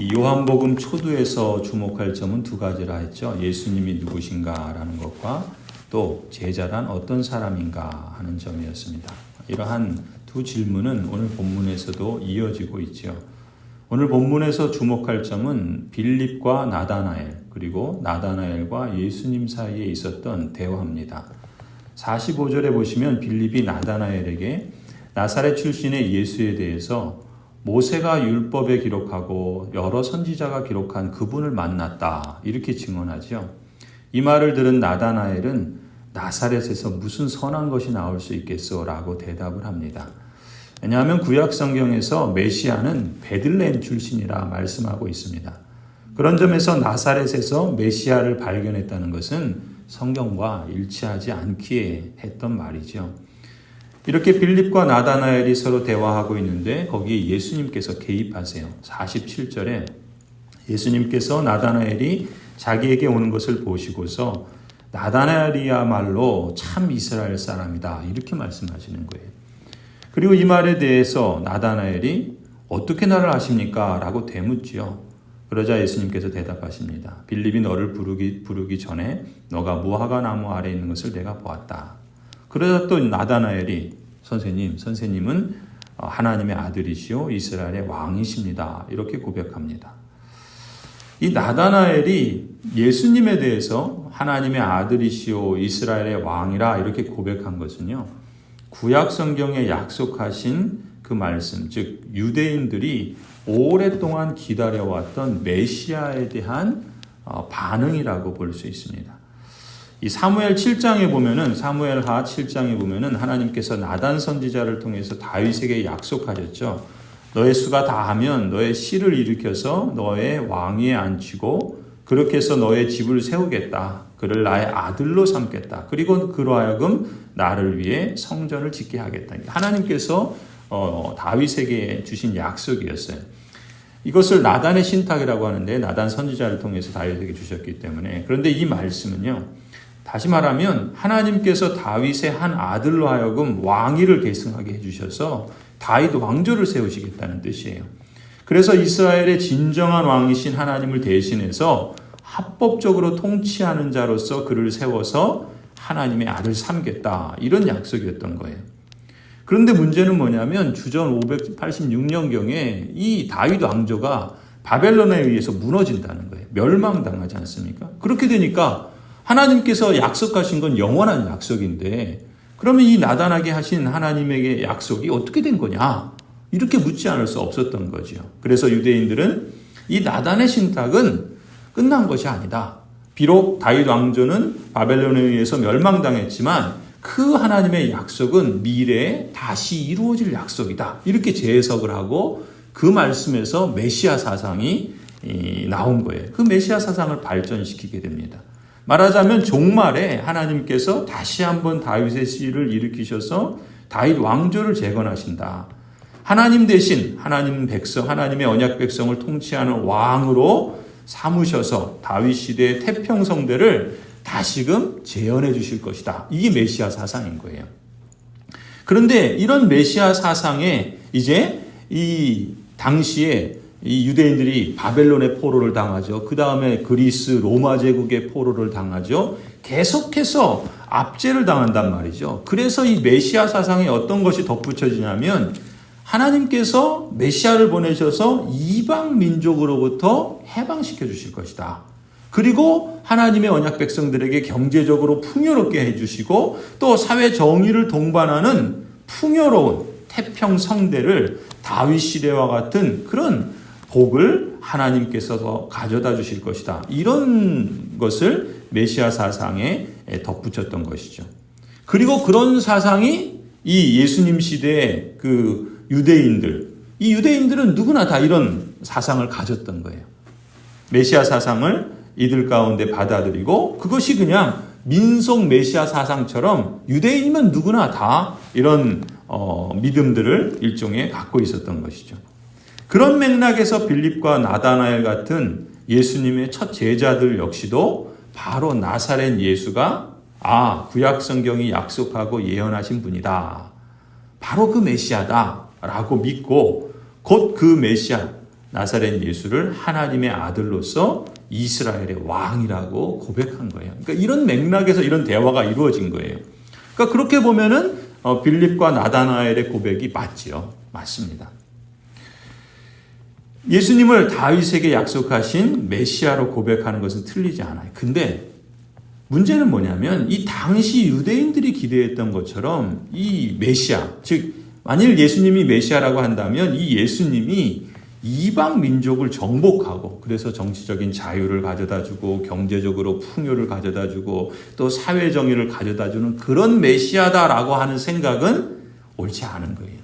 이 요한복음 초두에서 주목할 점은 두 가지라 했죠. 예수님이 누구신가라는 것과 또 제자란 어떤 사람인가 하는 점이었습니다. 이러한 두 질문은 오늘 본문에서도 이어지고 있죠. 오늘 본문에서 주목할 점은 빌립과 나다나엘 그리고 나다나엘과 예수님 사이에 있었던 대화입니다. 45절에 보시면 빌립이 나다나엘에게 나사렛 출신의 예수에 대해서 모세가 율법에 기록하고 여러 선지자가 기록한 그분을 만났다 이렇게 증언하죠. 이 말을 들은 나다나엘은 나사렛에서 무슨 선한 것이 나올 수 있겠소? 라고 대답을 합니다. 왜냐하면 구약 성경에서 메시아는 베들레헴 출신이라 말씀하고 있습니다. 그런 점에서 나사렛에서 메시아를 발견했다는 것은 성경과 일치하지 않기에 했던 말이죠. 이렇게 빌립과 나다나엘이 서로 대화하고 있는데 거기에 예수님께서 개입하세요. 47절에 예수님께서 나다나엘이 자기에게 오는 것을 보시고서 나다나엘이야말로 참 이스라엘 사람이다 이렇게 말씀하시는 거예요. 그리고 이 말에 대해서 나다나엘이 어떻게 나를 아십니까? 라고 되묻지요. 그러자 예수님께서 대답하십니다. 빌립이 너를 부르기 전에 너가 무화과 나무 아래 있는 것을 내가 보았다. 그러자 또 나다나엘이 선생님은 하나님의 아들이시오 이스라엘의 왕이십니다. 이렇게 고백합니다. 이 나다나엘이 예수님에 대해서 하나님의 아들이시오 이스라엘의 왕이라 이렇게 고백한 것은요. 구약 성경에 약속하신 그 말씀, 즉 유대인들이 오랫동안 기다려왔던 메시아에 대한 반응이라고 볼 수 있습니다. 이 사무엘하 7장에 보면은 하나님께서 나단 선지자를 통해서 다윗에게 약속하셨죠. 너의 수가 다하면 너의 씨를 일으켜서 너의 왕위에 앉히고 그렇게 해서 너의 집을 세우겠다. 그를 나의 아들로 삼겠다. 그리고 그로 하여금 나를 위해 성전을 짓게 하겠다. 하나님께서 다윗에게 주신 약속이었어요. 이것을 나단의 신탁이라고 하는데 나단 선지자를 통해서 다윗에게 주셨기 때문에 그런데 이 말씀은요. 다시 말하면 하나님께서 다윗의 한 아들로 하여금 왕위를 계승하게 해주셔서 다윗 왕조를 세우시겠다는 뜻이에요. 그래서 이스라엘의 진정한 왕이신 하나님을 대신해서 합법적으로 통치하는 자로서 그를 세워서 하나님의 아들 삼겠다 이런 약속이었던 거예요. 그런데 문제는 뭐냐면 주전 586년경에 이 다윗 왕조가 바벨론에 의해서 무너진다는 거예요. 멸망당하지 않습니까? 그렇게 되니까 하나님께서 약속하신 건 영원한 약속인데 그러면 이 나단하게 하신 하나님에게 약속이 어떻게 된 거냐? 이렇게 묻지 않을 수 없었던 거죠. 그래서 유대인들은 이 나단의 신탁은 끝난 것이 아니다. 비록 다윗 왕조는 바벨론에 의해서 멸망당했지만 그 하나님의 약속은 미래에 다시 이루어질 약속이다. 이렇게 재해석을 하고 그 말씀에서 메시아 사상이 나온 거예요. 그 메시아 사상을 발전시키게 됩니다. 말하자면 종말에 하나님께서 다시 한번 다윗의 씨를 일으키셔서 다윗 왕조를 재건하신다. 하나님 대신 하나님 백성, 하나님의 언약 백성을 통치하는 왕으로 삼으셔서 다윗 시대의 태평성대를 다시금 재현해 주실 것이다. 이게 메시아 사상인 거예요. 그런데 이런 메시아 사상에 이제 이 당시에 이 유대인들이 바벨론의 포로를 당하죠. 그 다음에 그리스 로마 제국의 포로를 당하죠. 계속해서 압제를 당한단 말이죠. 그래서 이 메시아 사상에 어떤 것이 덧붙여지냐면 하나님께서 메시아를 보내셔서 이방 민족으로부터 해방시켜 주실 것이다. 그리고 하나님의 언약 백성들에게 경제적으로 풍요롭게 해주시고 또 사회 정의를 동반하는 풍요로운 태평성대를 다윗 시대와 같은 그런 복을 하나님께서 가져다 주실 것이다. 이런 것을 메시아 사상에 덧붙였던 것이죠. 그리고 그런 사상이 이 예수님 시대의 그 이 유대인들은 누구나 다 이런 사상을 가졌던 거예요. 메시아 사상을 이들 가운데 받아들이고 그것이 그냥 민속 메시아 사상처럼 유대인이면 누구나 다 이런 믿음들을 일종의 갖고 있었던 것이죠. 그런 맥락에서 빌립과 나다나엘 같은 예수님의 첫 제자들 역시도 바로 나사렛 예수가 구약 성경이 약속하고 예언하신 분이다. 바로 그 메시아다 라고 믿고 곧 그 메시아 나사렛 예수를 하나님의 아들로서 이스라엘의 왕이라고 고백한 거예요. 그러니까 이런 맥락에서 이런 대화가 이루어진 거예요. 그러니까 그렇게 보면은 빌립과 나다나엘의 고백이 맞지요. 맞습니다. 예수님을 다윗에게 약속하신 메시아로 고백하는 것은 틀리지 않아요. 근데 문제는 뭐냐면 이 당시 유대인들이 기대했던 것처럼 이 메시아, 즉 만일 예수님이 메시아라고 한다면 이 예수님이 이방 민족을 정복하고 그래서 정치적인 자유를 가져다주고 경제적으로 풍요를 가져다주고 또 사회 정의를 가져다주는 그런 메시아다라고 하는 생각은 옳지 않은 거예요.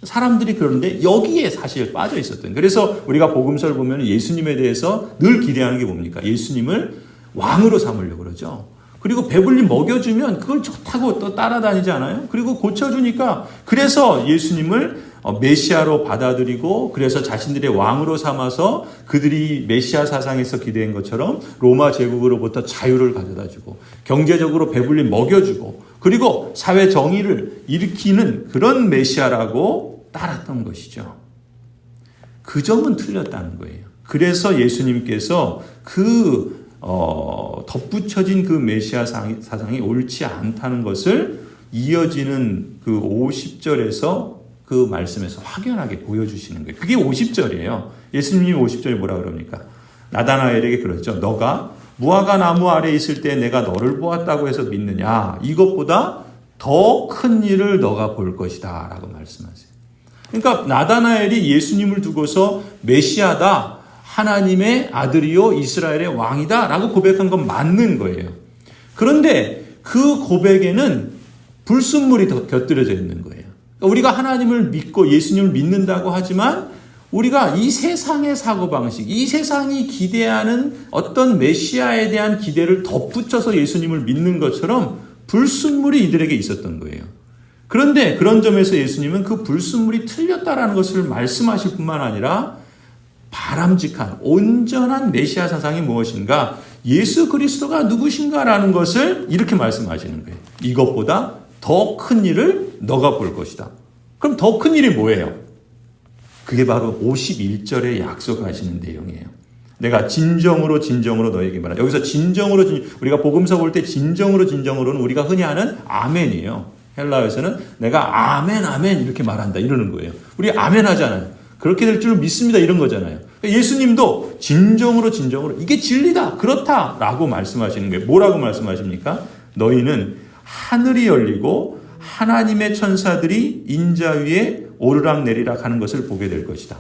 사람들이 그런데 여기에 사실 빠져 있었던 거예요. 그래서 우리가 복음서를 보면 예수님에 대해서 늘 기대하는 게 뭡니까? 예수님을 왕으로 삼으려고 그러죠. 그리고 배불리 먹여주면 그걸 좋다고 또 따라다니잖아요. 그리고 고쳐주니까 그래서 예수님을 메시아로 받아들이고 그래서 자신들의 왕으로 삼아서 그들이 메시아 사상에서 기대한 것처럼 로마 제국으로부터 자유를 가져다주고 경제적으로 배불리 먹여주고 그리고 사회 정의를 일으키는 그런 메시아라고 따랐던 것이죠. 그 점은 틀렸다는 거예요. 그래서 예수님께서 덧붙여진 그 메시아 사상이 옳지 않다는 것을 이어지는 그 50절에서 그 말씀에서 확연하게 보여주시는 거예요. 그게 50절이에요. 예수님이 50절에 뭐라 그럽니까? 나다나엘에게 그러죠. 너가 무화과 나무 아래 있을 때 내가 너를 보았다고 해서 믿느냐? 이것보다 더 큰 일을 너가 볼 것이다 라고 말씀하세요. 그러니까 나다나엘이 예수님을 두고서 메시아다, 하나님의 아들이요 이스라엘의 왕이다 라고 고백한 건 맞는 거예요. 그런데 그 고백에는 불순물이 더 곁들여져 있는 거예요. 우리가 하나님을 믿고 예수님을 믿는다고 하지만 우리가 이 세상의 사고방식, 이 세상이 기대하는 어떤 메시아에 대한 기대를 덧붙여서 예수님을 믿는 것처럼 불순물이 이들에게 있었던 거예요. 그런데 그런 점에서 예수님은 그 불순물이 틀렸다라는 것을 말씀하실 뿐만 아니라 바람직한 온전한 메시아 사상이 무엇인가, 예수 그리스도가 누구신가라는 것을 이렇게 말씀하시는 거예요. 이것보다 더 큰 일을 너가 볼 것이다. 그럼 더 큰 일이 뭐예요? 그게 바로 51절에 약속하시는 내용이에요. 내가 진정으로 너에게 말한다. 여기서 우리가 복음서 볼 때 진정으로는 우리가 흔히 하는 아멘이에요. 헬라어에서는 내가 아멘 이렇게 말한다 이러는 거예요. 우리 아멘 하잖아요. 그렇게 될 줄 믿습니다 이런 거잖아요. 예수님도 진정으로 이게 진리다 그렇다라고 말씀하시는 거예요. 뭐라고 말씀하십니까? 너희는 하늘이 열리고 하나님의 천사들이 인자 위에 오르락내리락 하는 것을 보게 될 것이다.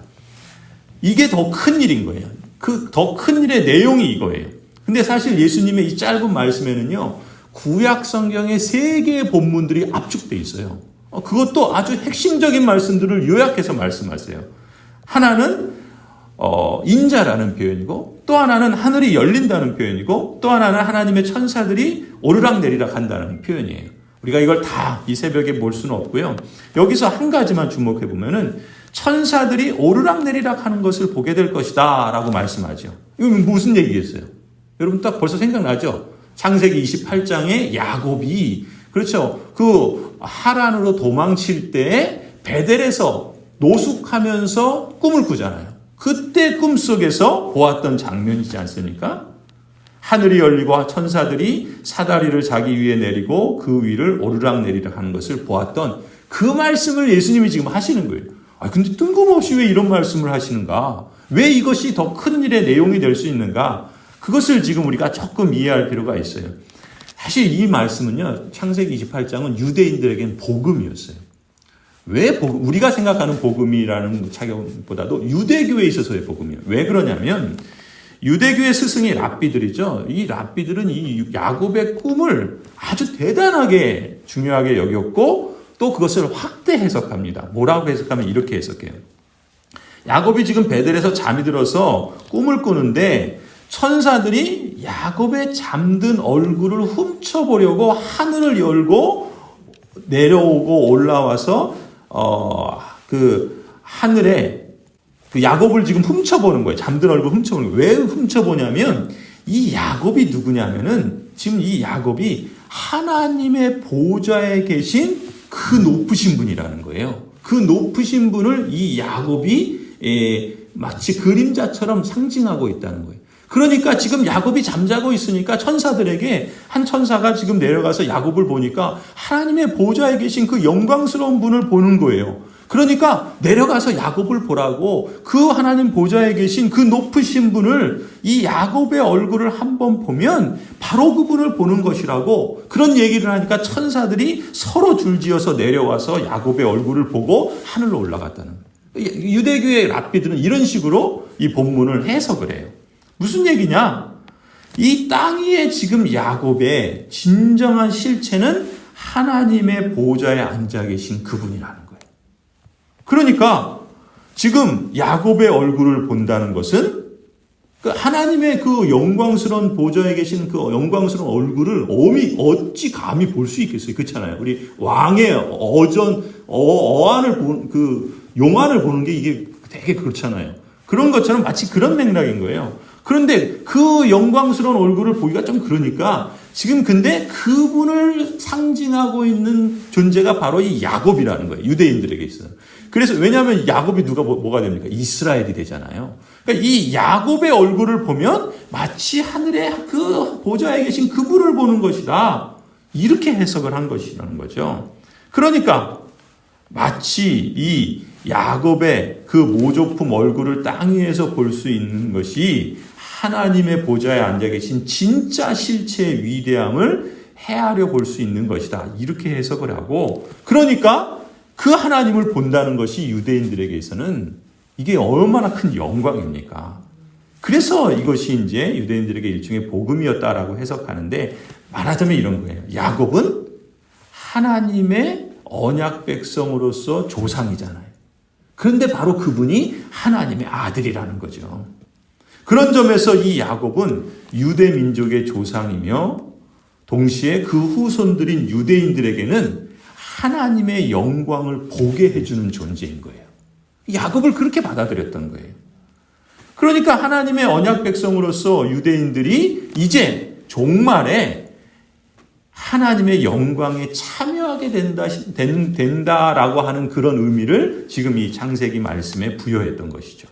이게 더 큰 일인 거예요. 그 더 큰 일의 내용이 이거예요. 근데 사실 예수님의 이 짧은 말씀에는요, 구약 성경의 3개의 본문들이 압축되어 있어요. 그것도 아주 핵심적인 말씀들을 요약해서 말씀하세요. 하나는 인자라는 표현이고, 또 하나는 하늘이 열린다는 표현이고, 또 하나는 하나님의 천사들이 오르락내리락 한다는 표현이에요. 우리가 이걸 다 이 새벽에 볼 수는 없고요. 여기서 한 가지만 주목해 보면은 천사들이 오르락내리락 하는 것을 보게 될 것이다 라고 말씀하죠. 이건 무슨 얘기겠어요? 여러분 딱 벌써 생각나죠? 창세기 28장에 야곱이, 그렇죠, 그 하란으로 도망칠 때 베델에서 노숙하면서 꿈을 꾸잖아요. 그때 꿈속에서 보았던 장면이지 않습니까? 하늘이 열리고 천사들이 사다리를 자기 위에 내리고 그 위를 오르락내리락 하는 것을 보았던 그 말씀을 예수님이 지금 하시는 거예요. 근데 뜬금없이 왜 이런 말씀을 하시는가? 왜 이것이 더 큰 일의 내용이 될 수 있는가? 그것을 지금 우리가 조금 이해할 필요가 있어요. 사실 이 말씀은요, 창세기 28장은 유대인들에게는 복음이었어요. 왜 우리가 생각하는 복음이라는 차원보다도 유대교에 있어서의 복음이에요. 왜 그러냐면 유대교의 스승이 랍비들이죠. 이 랍비들은 이 야곱의 꿈을 아주 대단하게 중요하게 여겼고 또 그것을 확대 해석합니다. 뭐라고 해석하면 이렇게 해석해요. 야곱이 지금 베델에서 잠이 들어서 꿈을 꾸는데 천사들이 야곱의 잠든 얼굴을 훔쳐보려고 하늘을 열고 내려오고 올라와서 그 하늘에 그 야곱을 지금 훔쳐보는 거예요. 잠든 얼굴 훔쳐보는 거예요. 왜 훔쳐보냐면 이 야곱이 누구냐면은 지금 이 야곱이 하나님의 보좌에 계신 그 높으신 분이라는 거예요. 그 높으신 분을 이 야곱이 마치 그림자처럼 상징하고 있다는 거예요. 그러니까 지금 야곱이 잠자고 있으니까 천사들에게 한 천사가 지금 내려가서 야곱을 보니까 하나님의 보좌에 계신 그 영광스러운 분을 보는 거예요. 그러니까 내려가서 야곱을 보라고 그 하나님 보좌에 계신 그 높으신 분을 이 야곱의 얼굴을 한번 보면 바로 그분을 보는 것이라고 그런 얘기를 하니까 천사들이 서로 줄지어서 내려와서 야곱의 얼굴을 보고 하늘로 올라갔다는 거예요. 유대교의 랍비들은 이런 식으로 이 본문을 해석을 해요. 무슨 얘기냐? 이 땅 위에 지금 야곱의 진정한 실체는 하나님의 보좌에 앉아 계신 그분이라는 거예요. 그러니까 지금 야곱의 얼굴을 본다는 것은 하나님의 그 영광스러운 보좌에 계신 그 영광스러운 얼굴을 어찌 감히 볼 수 있겠어요? 그렇잖아요. 우리 왕의 어안을 보는 그 용안을 보는 게 이게 되게 그렇잖아요. 그런 것처럼 마치 그런 맥락인 거예요. 그런데 그 영광스러운 얼굴을 보기가 좀 그러니까 지금 근데 그분을 상징하고 있는 존재가 바로 이 야곱이라는 거예요. 유대인들에게 있어요. 그래서 왜냐하면 야곱이 뭐가 됩니까? 이스라엘이 되잖아요. 그러니까 이 야곱의 얼굴을 보면 마치 하늘의 그 보좌에 계신 그분을 보는 것이다. 이렇게 해석을 한 것이라는 거죠. 그러니까 마치 이 야곱의 그 모조품 얼굴을 땅 위에서 볼 수 있는 것이 하나님의 보좌에 앉아 계신 진짜 실체의 위대함을 헤아려 볼 수 있는 것이다. 이렇게 해석을 하고 그러니까 그 하나님을 본다는 것이 유대인들에게서는 이게 얼마나 큰 영광입니까? 그래서 이것이 이제 유대인들에게 일종의 복음이었다라고 해석하는데 말하자면 이런 거예요. 야곱은 하나님의 언약 백성으로서 조상이잖아요. 그런데 바로 그분이 하나님의 아들이라는 거죠. 그런 점에서 이 야곱은 유대 민족의 조상이며 동시에 그 후손들인 유대인들에게는 하나님의 영광을 보게 해주는 존재인 거예요. 야곱을 그렇게 받아들였던 거예요. 그러니까 하나님의 언약 백성으로서 유대인들이 이제 종말에 하나님의 영광에 참여하게 된다라고 하는 그런 의미를 지금 이 창세기 말씀에 부여했던 것이죠.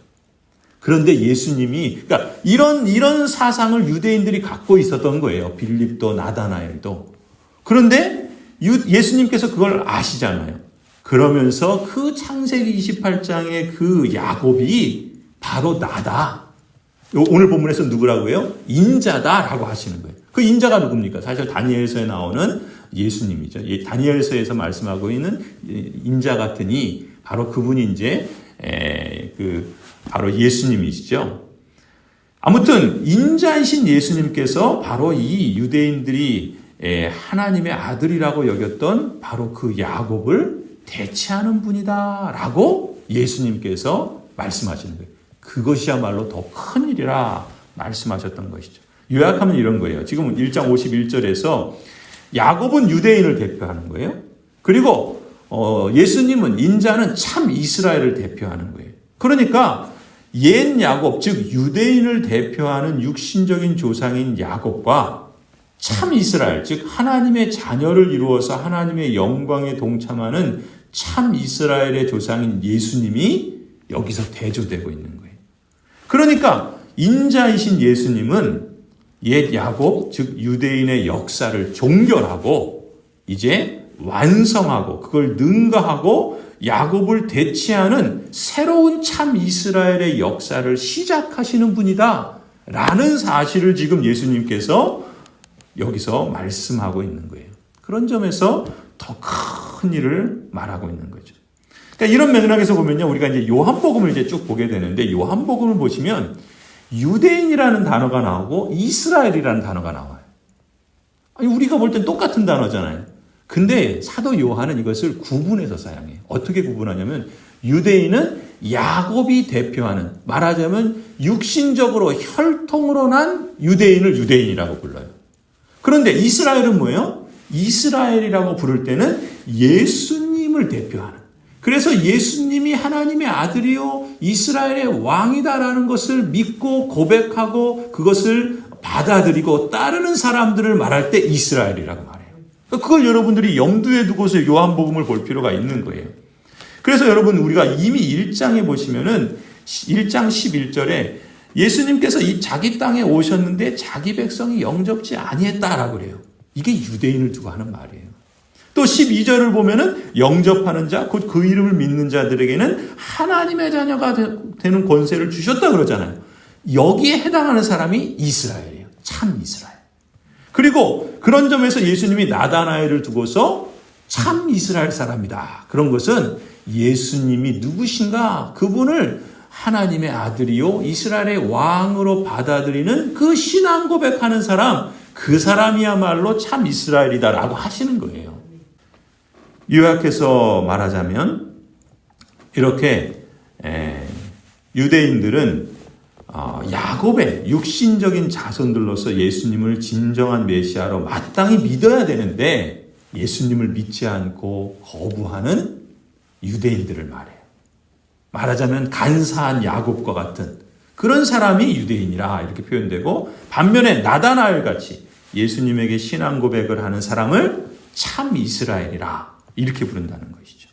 그런데 예수님이, 그러니까 이런 사상을 유대인들이 갖고 있었던 거예요. 빌립도, 나다나엘도. 그런데 예수님께서 그걸 아시잖아요. 그러면서 그 창세기 28장의 그 야곱이 바로 나다. 오늘 본문에서 누구라고요? 인자다라고 하시는 거예요. 그 인자가 누굽니까? 사실 다니엘서에 나오는 예수님이죠. 다니엘서에서 말씀하고 있는 인자 같으니 바로 그분이 이제 바로 예수님이시죠. 아무튼 인자이신 예수님께서 바로 이 유대인들이 하나님의 아들이라고 여겼던 바로 그 야곱을 대체하는 분이다라고 예수님께서 말씀하시는 거예요. 그것이야말로 더 큰 일이라 말씀하셨던 것이죠. 요약하면 이런 거예요. 지금 1장 51절에서 야곱은 유대인을 대표하는 거예요. 그리고 예수님은 인자는 참 이스라엘을 대표하는 거예요. 그러니까 옛 야곱, 즉 유대인을 대표하는 육신적인 조상인 야곱과 참 이스라엘, 즉 하나님의 자녀를 이루어서 하나님의 영광에 동참하는 참 이스라엘의 조상인 예수님이 여기서 대조되고 있는 거예요. 그러니까 인자이신 예수님은 옛 야곱, 즉 유대인의 역사를 종결하고 이제 완성하고 그걸 능가하고 야곱을 대체하는 새로운 참 이스라엘의 역사를 시작하시는 분이다 라는 사실을 지금 예수님께서 여기서 말씀하고 있는 거예요. 그런 점에서 더 큰 일을 말하고 있는 거죠. 그러니까 이런 맥락에서 보면요, 우리가 이제 요한복음을 이제 쭉 보게 되는데 요한복음을 보시면 유대인이라는 단어가 나오고 이스라엘이라는 단어가 나와요. 아니, 우리가 볼 땐 똑같은 단어잖아요. 근데 사도 요한은 이것을 구분해서 사용해요. 어떻게 구분하냐면 유대인은 야곱이 대표하는, 말하자면 육신적으로 혈통으로 난 유대인을 유대인이라고 불러요. 그런데 이스라엘은 뭐예요? 이스라엘이라고 부를 때는 예수님을 대표하는, 그래서 예수님이 하나님의 아들이요 이스라엘의 왕이다라는 것을 믿고 고백하고 그것을 받아들이고 따르는 사람들을 말할 때 이스라엘이라고 말해요. 그걸 여러분들이 염두에 두고서 요한복음을 볼 필요가 있는 거예요. 그래서 여러분 우리가 이미 1장에 보시면은 1장 11절에 예수님께서 이 자기 땅에 오셨는데 자기 백성이 영접지 아니했다라고 그래요. 이게 유대인을 두고 하는 말이에요. 또 12절을 보면은 영접하는 자, 곧 그 이름을 믿는 자들에게는 하나님의 자녀가 되는 권세를 주셨다 그러잖아요. 여기에 해당하는 사람이 이스라엘이에요. 참 이스라엘. 그리고 그런 점에서 예수님이 나다나엘을 두고서 참 이스라엘 사람이다. 그런 것은 예수님이 누구신가? 그분을 하나님의 아들이요 이스라엘의 왕으로 받아들이는 그 신앙 고백하는 사람, 그 사람이야말로 참 이스라엘이다라고 하시는 거예요. 요약해서 말하자면 이렇게 유대인들은 야곱의 육신적인 자손들로서 예수님을 진정한 메시아로 마땅히 믿어야 되는데 예수님을 믿지 않고 거부하는 유대인들을 말해요. 말하자면 간사한 야곱과 같은 그런 사람이 유대인이라 이렇게 표현되고, 반면에 나다나엘 같이 예수님에게 신앙 고백을 하는 사람을 참 이스라엘이라 이렇게 부른다는 것이죠.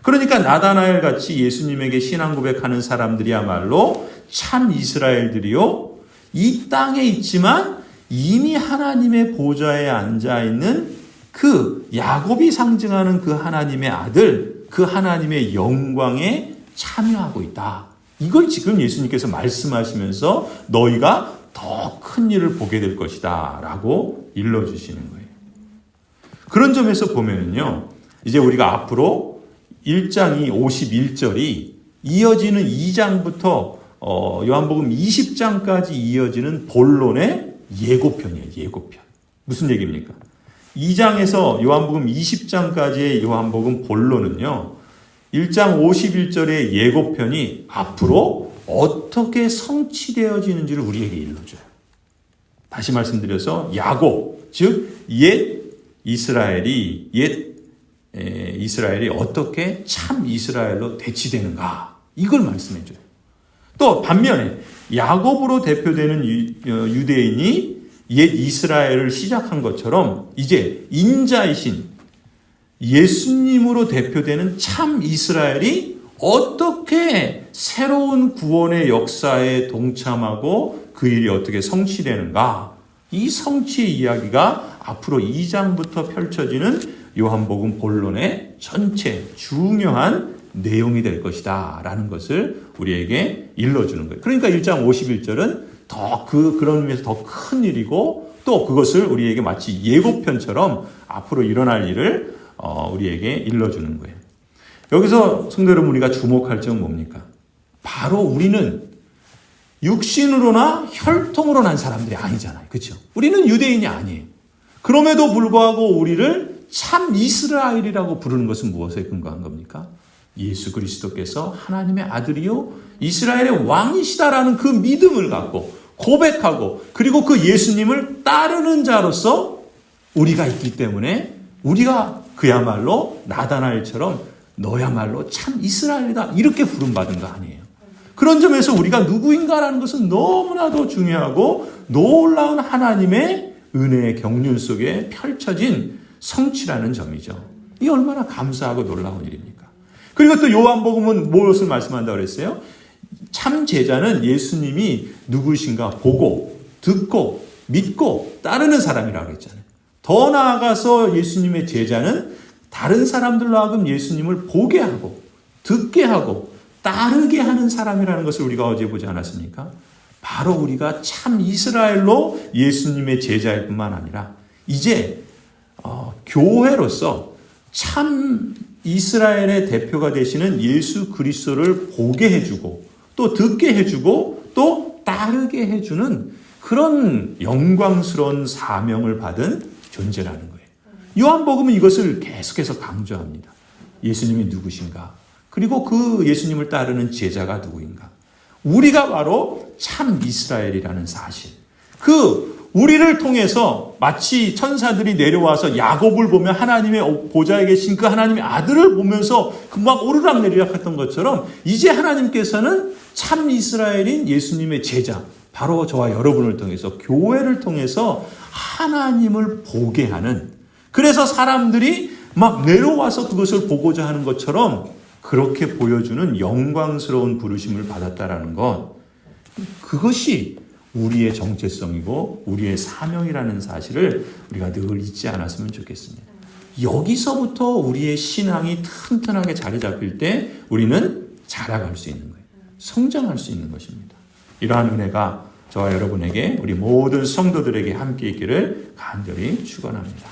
그러니까 나다나엘 같이 예수님에게 신앙 고백하는 사람들이야말로 참 이스라엘들이요, 이 땅에 있지만 이미 하나님의 보좌에 앉아있는 그 야곱이 상징하는 그 하나님의 아들, 그 하나님의 영광에 참여하고 있다. 이걸 지금 예수님께서 말씀하시면서 너희가 더 큰 일을 보게 될 것이다 라고 일러주시는 거예요. 그런 점에서 보면은요, 이제 우리가 앞으로 1장이 51절이 이어지는 2장부터 요한복음 20장까지 이어지는 본론의 예고편이에요. 예고편. 무슨 얘기입니까? 2장에서 요한복음 20장까지의 요한복음 본론은요, 1장 51절의 예고편이 앞으로 어떻게 성취되어지는지를 우리에게 일러줘요. 다시 말씀드려서 야곱, 즉 옛 이스라엘이 어떻게 참 이스라엘로 대치되는가, 이걸 말씀해줘요. 또 반면에 야곱으로 대표되는 유대인이 옛 이스라엘을 시작한 것처럼 이제 인자이신 예수님으로 대표되는 참 이스라엘이 어떻게 새로운 구원의 역사에 동참하고 그 일이 어떻게 성취되는가, 이 성취의 이야기가 앞으로 2장부터 펼쳐지는 요한복음 본론의 전체 중요한 내용이 될 것이다 라는 것을 우리에게 일러주는 거예요. 그러니까 1장 51절은 그런 의미에서 더 큰 일이고, 또 그것을 우리에게 마치 예고편처럼 앞으로 일어날 일을 우리에게 일러주는 거예요. 여기서 성도 여러분, 우리가 주목할 점은 뭡니까? 바로 우리는 육신으로나 혈통으로 난 사람들이 아니잖아요. 그렇죠? 우리는 유대인이 아니에요. 그럼에도 불구하고 우리를 참 이스라엘이라고 부르는 것은 무엇에 근거한 겁니까? 예수 그리스도께서 하나님의 아들이요 이스라엘의 왕이시다라는 그 믿음을 갖고 고백하고, 그리고 그 예수님을 따르는 자로서 우리가 있기 때문에 우리가 그야말로 나다나엘처럼 너야말로 참 이스라엘이다 이렇게 부름받은 거 아니에요. 그런 점에서 우리가 누구인가라는 것은 너무나도 중요하고 놀라운 하나님의 은혜의 경륜 속에 펼쳐진 성취라는 점이죠. 이 얼마나 감사하고 놀라운 일입니까? 그리고 또 요한복음은 무엇을 말씀한다고 그랬어요? 참 제자는 예수님이 누구신가 보고 듣고 믿고 따르는 사람이라고 그랬잖아요. 더 나아가서 예수님의 제자는 다른 사람들로 하여금 예수님을 보게 하고 듣게 하고 따르게 하는 사람이라는 것을 우리가 어제 보지 않았습니까? 바로 우리가 참 이스라엘로 예수님의 제자일 뿐만 아니라 이제 교회로서 참 이스라엘의 대표가 되시는 예수 그리스도를 보게 해주고 또 듣게 해주고 또 따르게 해주는 그런 영광스러운 사명을 받은 존재라는 거예요. 요한복음은 이것을 계속해서 강조합니다. 예수님이 누구신가? 그리고 그 예수님을 따르는 제자가 누구인가? 우리가 바로 참 이스라엘이라는 사실. 우리를 통해서 마치 천사들이 내려와서 야곱을 보면 하나님의 보좌에 계신 그 하나님의 아들을 보면서 금방 오르락내리락 했던 것처럼 이제 하나님께서는 참 이스라엘인 예수님의 제자, 바로 저와 여러분을 통해서 교회를 통해서 하나님을 보게 하는, 그래서 사람들이 막 내려와서 그것을 보고자 하는 것처럼 그렇게 보여주는 영광스러운 부르심을 받았다라는 것, 그것이 우리의 정체성이고 우리의 사명이라는 사실을 우리가 늘 잊지 않았으면 좋겠습니다. 여기서부터 우리의 신앙이 튼튼하게 자리 잡힐 때 우리는 자라갈 수 있는 거예요. 성장할 수 있는 것입니다. 이러한 은혜가 저와 여러분에게, 우리 모든 성도들에게 함께 있기를 간절히 축원합니다.